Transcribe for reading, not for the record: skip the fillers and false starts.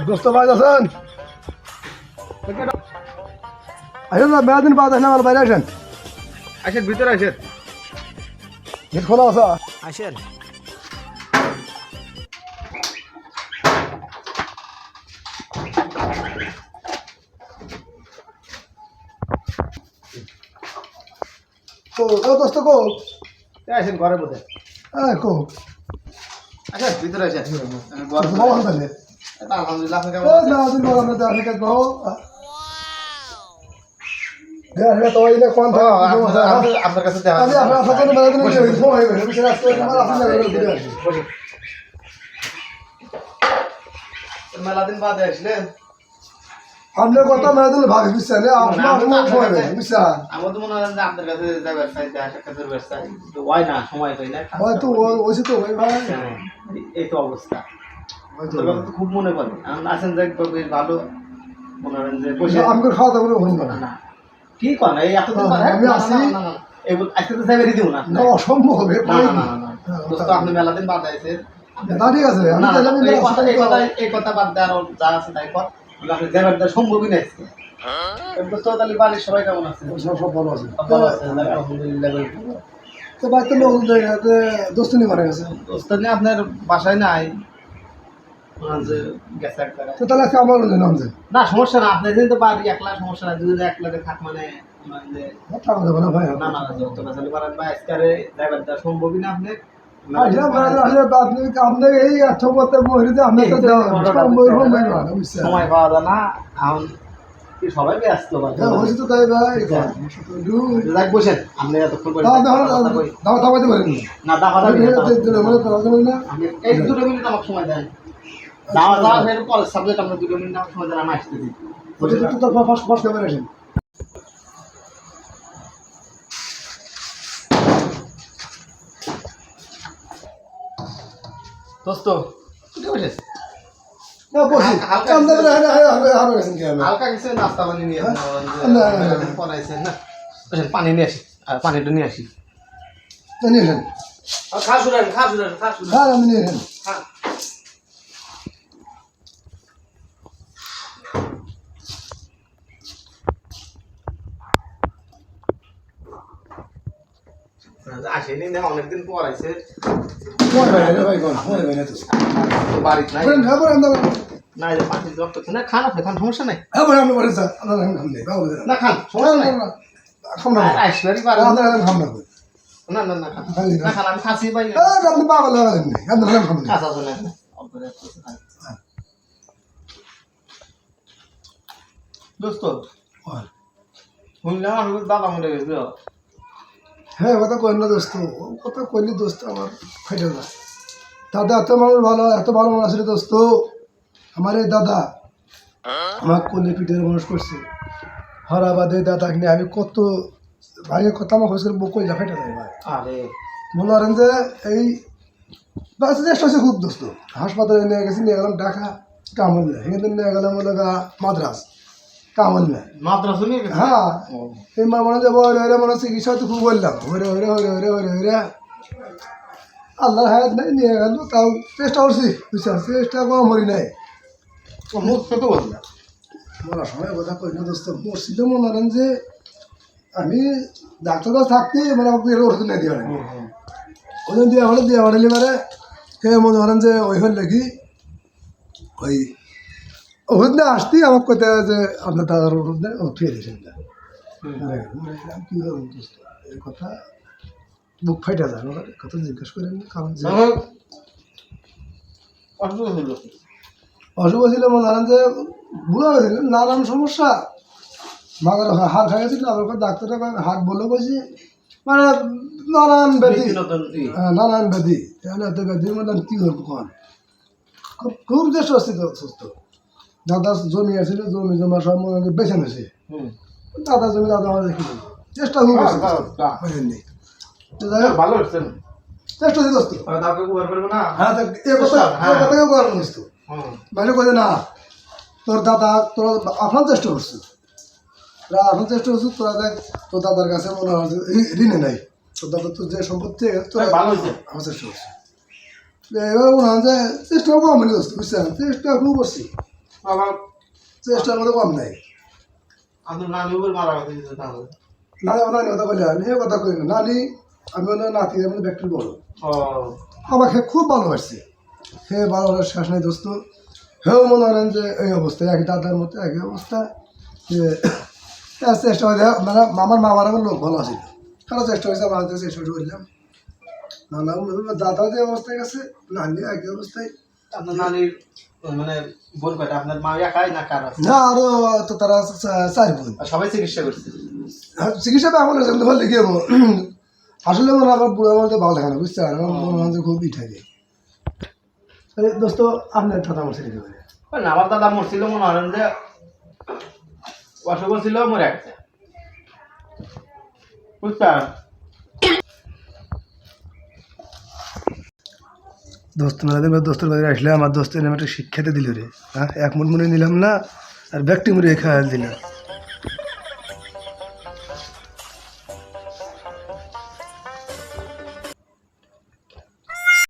দোস্ত ভাই আছেন? আসেন না, বেড়া দিন পাওয়া যায় না, আমার বাইরে আসেন। আসেন ভিতরে আসেন। গেট খোলা আছে। আসেন। দোস্ত কো আসেন ঘরে বসে। হ্যাঁ কো আসেন ভিতরে আসেন। ভালো তাহলে আলহামদুলিল্লাহ, আপনি কেমন আছেন? বেড়া দিন পাওয়া আমরা দেখা কাজ পাও দেখা তো এই না কোন ও, আপনার কাছে দেখা আমি আপনার সাথে বেড়া দিন সময় হয়ে গেছে বিশেষ আজকে তোমার আপনি না ঘুরে আসি মেলা দিন বাদে আসলেন। আপনার কথা বেড়া দিন ভাবি বুঝছেন আপনার সময় হয়ে গেছে বুঝছেন আমার তো মনে হয় যে আপনার কাছে যাবার চাইতে আসার কাছে ব্যবসা হয় না, সময় পাই না। হয়তো ওইসে তো ভাই ভাই এই তো অবস্থা। তবে আমার তো খুব মনে পড়ে আছেন যে বেশ ভালো মনে হয় যে বসে আমাকে খাওয়া দাওয়া করে হলো না না কি করেন এই এতদিন পরে আমি আসি। এগুলো আজকে তো যাবে দিব না না অসম্ভব হবে না না না না দোস্ত, আপনি মেলা দিন বাদে আছেন। না ঠিক আছে আমি না তাহলে আমি এই কথা বাদ দেয় আর যা আছে তাই কর। আপনি যাবার দেওয়া সম্ভবই না আজকে। দোস্ত তাহলে বাড়ির সবাই কেমন আছে? সব ভালো আছে সব ভালো আছে, আলহামদুলিল্লাহ। তো বাড়িতে লোক দোস্তি মারা গেছে দোস্ত নিয়ে আপনার বাসায় নাই যে গেছে এক জায়গায়। তো তাহলে আজকে আমার নাম যে না সমস্যা না, আপনার দিন তো বাড়ি একলা সমস্যা না, দুদিন একলা থাক মানে টাকা দেবো না ভাই না না যত বেসালি পারেন বা আজকারে যাবার দেওয়া সম্ভবই না আপনি। আপনি এই আত্মকতা মহিলাতে আপনি তো সময় পাওয়া যায় না এখন কি সবাই ব্যস্ত হয়েছে তো তাই ভাই যাক বসেন আপনি এতক্ষণ করে দাওয়া থামাইতে পারেন না দাওয়া না আপনি এই 2 মিনিট আমাকে সময় দেন। দাওয়া দাওয়া এর পরে সাবজেক্ট আমরা 2 মিনিট আমাকে সময় দেন, আমি আসতেছি। তো ফার্স্ট ফার্স্ট ক্যামেরা আসেন দোস্ত কোথায় বসেছ? হালকা কিছু নাস্তা পানি নিয়ে পড়াইছেন না, বসেন পানি নিয়ে আসি আর পানিটা নিয়ে আসি। খা শুনেন খা শুনেন খা শুনেন খা। আসেনি না, অনেকদিন পর আইছে বাড়িতে নাই না, এই যে পানি জব করছে না, খান আপনি খান, সমস্যা নাই না, খান সমস্যা নাই। আসবারই পারেন না না না খান না খান, আমি খাসি পাই খাসা শুনে দোস্ত শুনলাম আমি দাদা মরে গেছিল। হ্যাঁ কথা কই না দোস্ত কথা কইলি দোস্ত আমার ফেটে যায় দাদা এত মানুষ ভালো এত ভালো মানুষ ছিল দোস্ত আমার এই দাদা আমার কোলে পিঠের মানুষ করছে হরাবাদে দাদা নিয়ে আমি কত ভাইয়ের কথা আমার হয়েছিল বকই যা ফেটে যায় ভাই আরে মনে করেন যে এই বাস চেষ্টা হচ্ছে খুব দোস্ত হাসপাতালে নিয়ে গেছি নিয়ে গেলাম ঢাকা কামল নেয় এখান থেকে নিয়ে গেলাম বলে মাদ্রাস কামল নেয় মাদ্রাস নিয়ে গেছে? হ্যাঁ এই মনে যাবো ওরে মনে চিকিৎসা তো খুব বললাম ওরে ওরে ওরে ওরে ওরে ওরে আল্লাহ হায়াত নাই নিয়ে গেল তাও চেষ্টা করছি বুঝছেন চেষ্টা কম হরি নাই মুখ তো বললাম মরার সময় কথা কই না দোস্ত মরছিল মনে করেন যে আমি ডাক্তার কাছে থাকতে মানে আমাকে ওষুধ নিয়ে দিয়ে ওজন দিয়ে বাড়ালি মানে সে মনে করেন যে ওই হল দেখি ওই ওষুধ না আসতেই আমাকে কোথায় যে আপনার দাদার ওষুধ নেই ও ফিরে দিয়েছেন কি এই কথা বুক ফাইটা যায় আমার কথা জিজ্ঞেস করেন কারণ যে অশুভ ছিল মনে করেন যে বুড়ো হয়েছিল নানান সমস্যা মাথার হাড় খাই গেছিল আবার ডাক্তাররা হাট বলে বলছি মানে নানান ব্যাধি নানান ব্যাধি এত ব্যাধির মধ্যে কী করবো কন খুব খুব যে সুস্থ দাদা জমি আছিল জমি জমা সব মনে বেছে নিয়েছে দাদা জমি দাদা আমাদের কি চেষ্টা খুব ভালো হচ্ছে চেষ্টা দিল হ্যাঁ কথাকেও করার নিস বাইরে কয়ে না তোর দাদা তোর আপনার চেষ্টা করছিস তোরা আপনার চেষ্টা করছিস তোরা দেখ তোর দাদার কাছে মনে হয় ঋণে নাই তোর দাদা তোর যে সম্পত্তি তোরা ভালো হয়েছে আমার চেষ্টা করছিস এবার মনে হয় যে চেষ্টাও কম হয়নি দোস্ত বুঝছেন, চেষ্টা খুব করছি, বাবা চেষ্টার মধ্যে কম নাই। আপনার নানি উপর মারা কথা দিতে তাহলে নানি আমার নানি কথা বললেন, এ কথা কই না, নানি আমি হলো নাতি আমি ব্যক্তির বড়, ও আমাকে খুব ভালোবাসছে, সে ভালোবাসার শেষ নাই দোস্ত। হেও মনে করেন যে এই অবস্থায় একই দাদার মতো একই অবস্থা, যে চেষ্টা করে মানে আমার মামার আমার লোক ভালো আছে, তারা চেষ্টা হয়েছে আমার হাতে চেষ্টা করলাম। নানা দাদা যে অবস্থায় গেছে, নানি একই অবস্থায়। আপনার নানির মানে বোন কয়টা? আপনার মা একাই না কার আছে? না আরো তো তারা চার বোন। আর সবাই চিকিৎসা করছে? চিকিৎসাটা এখন কিন্তু ভালো লিখে আসলে মনে হয় আমার বুড়ো আমাদের ভালো থাকে না বুঝছেন, আমার মনে হয় যে খুবই থাকে। দোস্ত আপনার কথা আমার ছেড়ে দেবেন। ওই না, আমার দাদা মরছিল মনে হয় যে অসুখ ছিল, মরে গেছে বুঝছেন। দোস্ত মেলাদিন দোস্তের বাড়ি আসলে আমার দোস্তের নামে একটা শিক্ষাতে দিল রে, হ্যাঁ এক মন মনে নিলাম না, আর ব্যক্তি মরে খাওয়া দিলাম।